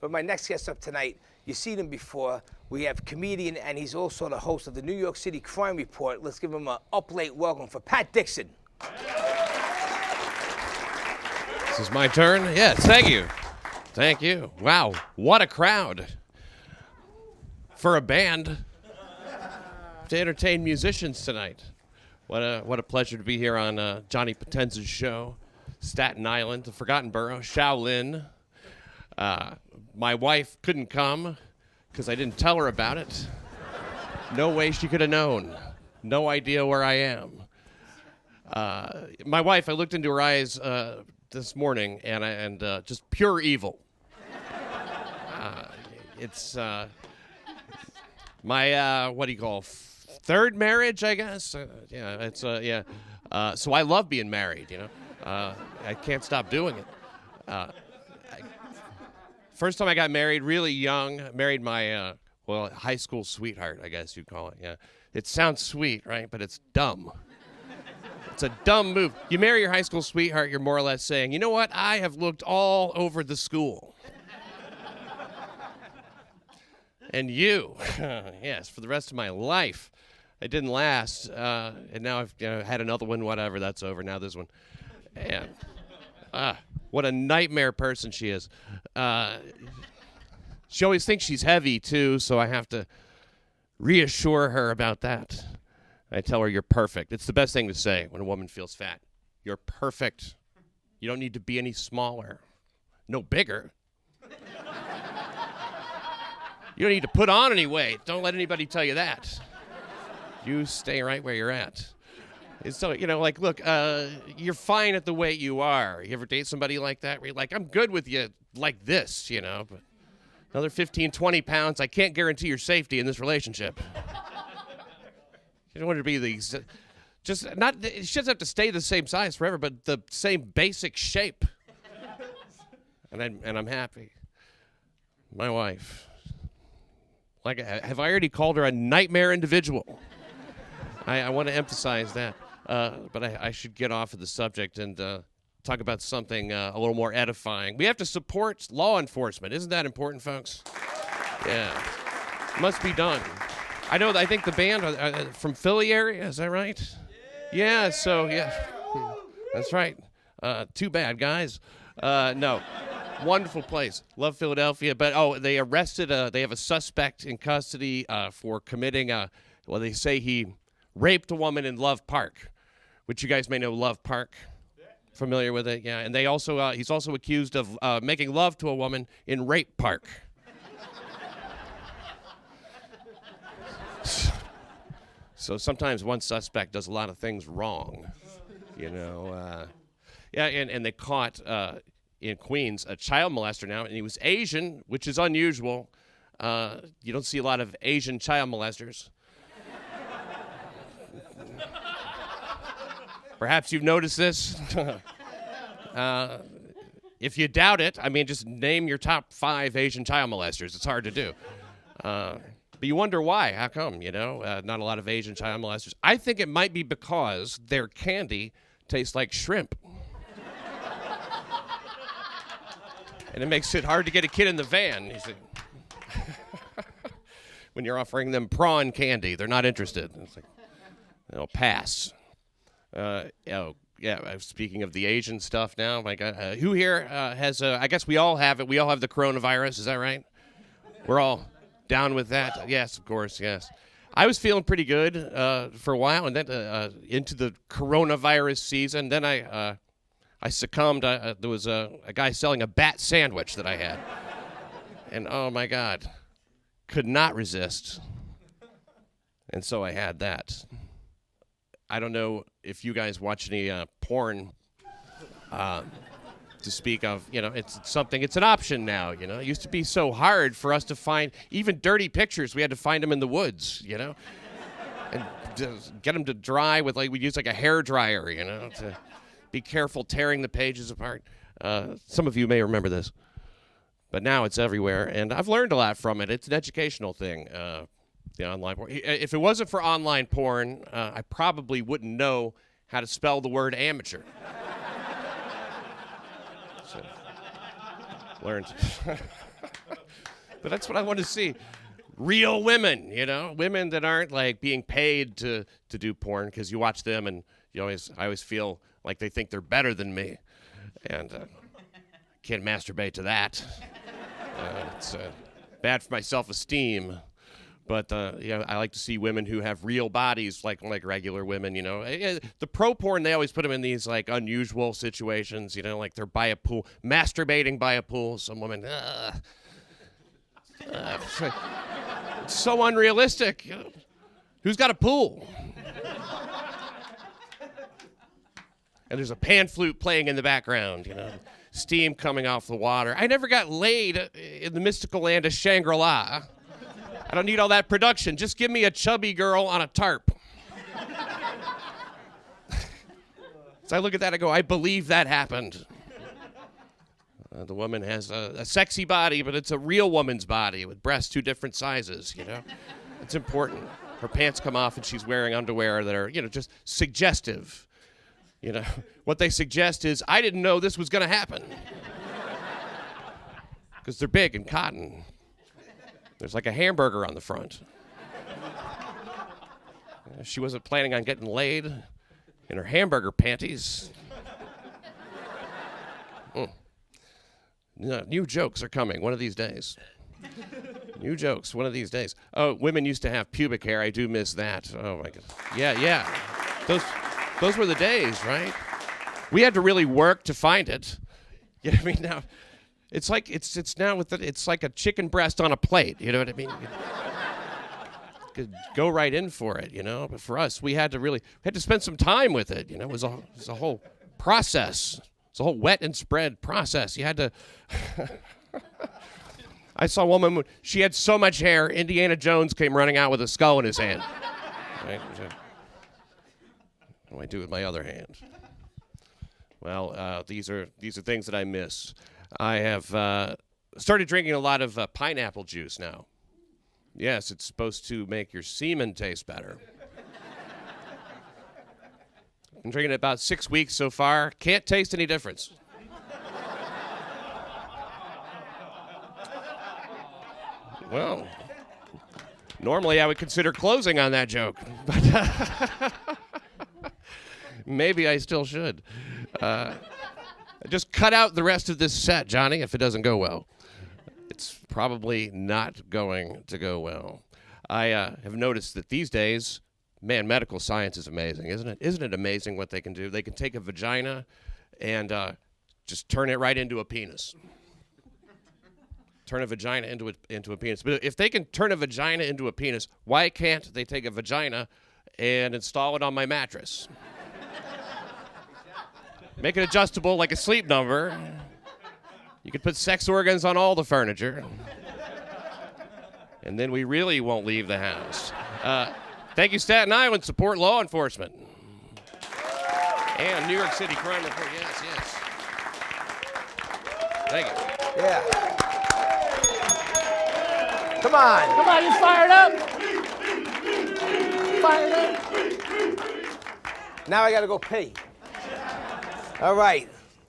But my next guest up tonight, you've seen him before. We have comedian, and he's also the host of the New York City Crime Report. Let's give him an up-late welcome for Pat Dixon. This is my turn? Yes, thank you. Thank you. Wow, what a crowd. For a band to entertain musicians tonight. What a pleasure to be here on Johnny Potenza's show. Staten Island, the Forgotten Borough, Shaolin. My wife couldn't come because I didn't tell her about it. No way she could have known. No idea where I am. My wife, I looked into her eyes this morning and just pure evil. It's my, what do you call, third marriage, I guess? So I love being married, you know. I can't stop doing it. First time I got married, really young, married my, high school sweetheart, I guess you'd call it, yeah. It sounds sweet, right? But it's dumb. It's a dumb move. You marry your high school sweetheart, you're more or less saying, you know what? I have looked all over the school. And you, yes, for the rest of my life. It didn't last, and now I've had another one, whatever, that's over. Now this one. And what a nightmare person she is. She always thinks she's heavy, too, so I have to reassure her about that. I tell her, you're perfect. It's the best thing to say when a woman feels fat. You're perfect. You don't need to be any smaller. No bigger. You don't need to put on any weight. Don't let anybody tell you that. You stay right where you're at. So, like, look, you're fine at the weight you are. You ever date somebody like that where you're like, I'm good with you like this, but another 15, 20 pounds, I can't guarantee your safety in this relationship. You don't want her to be she doesn't have to stay the same size forever, but the same basic shape. And I'm happy. My wife. Like, have I already called her a nightmare individual? I want to emphasize that. But I should get off of the subject and talk about something a little more edifying. We have to support law enforcement. Isn't that important, folks? Yeah. Must be done. I think the band from Philly area, is that right? Yeah, that's right. Too bad, guys. No. Wonderful place. Love Philadelphia. But, they arrested, they have a suspect in custody for committing, they say he raped a woman in Love Park, which you guys may know Love Park. Familiar with it? Yeah. And they also, he's also accused of making love to a woman in Rape Park. So sometimes one suspect does a lot of things wrong, Yeah, and they caught... in Queens, a child molester now, and he was Asian, which is unusual. You don't see a lot of Asian child molesters. Perhaps you've noticed this. If you doubt it, just name your top 5 Asian child molesters. It's hard to do. But you wonder why. How come, not a lot of Asian child molesters? I think it might be because their candy tastes like shrimp. And it makes it hard to get a kid in the van. When you're offering them prawn candy, they're not interested. It's like, they'll pass. Speaking of the Asian stuff now, who here has, I guess we all have it. We all have the coronavirus, is that right? We're all down with that? Yes, of course, yes. I was feeling pretty good for a while, and then into the coronavirus season. Then I succumbed. There was a guy selling a bat sandwich that I had. And oh my God, could not resist. And so I had that. I don't know if you guys watch any porn to speak of. It's an option now, It used to be so hard for us to find even dirty pictures. We had to find them in the woods, And just get them to dry with, we use a hair dryer, to be careful tearing the pages apart. Some of you may remember this. But now it's everywhere, and I've learned a lot from it. It's an educational thing, the online porn. If it wasn't for online porn, I probably wouldn't know how to spell the word amateur. So, learned. But that's what I want to see. Real women, women that aren't like being paid to do porn, because you watch them and I always feel like they think they're better than me, and can't masturbate to that. It's bad for my self-esteem. But I like to see women who have real bodies, like regular women. The pro porn, they always put them in these like unusual situations. Like they're by a pool, masturbating by a pool. Some woman, it's so unrealistic. Who's got a pool? And there's a pan flute playing in the background. Steam coming off the water. I never got laid in the mystical land of Shangri-La. I don't need all that production. Just give me a chubby girl on a tarp. So I look at that, I go, I believe that happened. The woman has a sexy body, but it's a real woman's body with breasts 2 different sizes, It's important. Her pants come off and she's wearing underwear that are, just suggestive. What they suggest is, I didn't know this was going to happen. Because they're big and cotton. There's like a hamburger on the front. She wasn't planning on getting laid in her hamburger panties. No, new jokes are coming one of these days. New jokes one of these days. Oh, women used to have pubic hair. I do miss that. Oh, my God. Yeah. Those were the days, right? We had to really work to find it. Now... It's like it's now it's like a chicken breast on a plate. You know what I mean? You could go right in for it, But for us, we had to spend some time with it. It was a whole process. It's a whole wet and spread process. You had to. I saw a woman. She had so much hair. Indiana Jones came running out with a skull in his hand. Right? What do I do with my other hand? Well, these are things that I miss. I have started drinking a lot of pineapple juice now. Yes, it's supposed to make your semen taste better. I'm drinking it about 6 weeks so far. Can't taste any difference. Well, normally I would consider closing on that joke, but maybe I still should. Just cut out the rest of this set, Johnny, if it doesn't go well. It's probably not going to go well. I have noticed that these days, man, medical science is amazing, isn't it? Isn't it amazing what they can do? They can take a vagina and just turn it right into a penis. Turn a vagina into a penis. But if they can turn a vagina into a penis, why can't they take a vagina and install it on my mattress? Make it adjustable like a sleep number. You could put sex organs on all the furniture. And then we really won't leave the house. Thank you, Staten Island. Support law enforcement. And New York City Crime Report. Yes. Thank you. Yeah. Come on, you fired up? Now I gotta go pee. All right.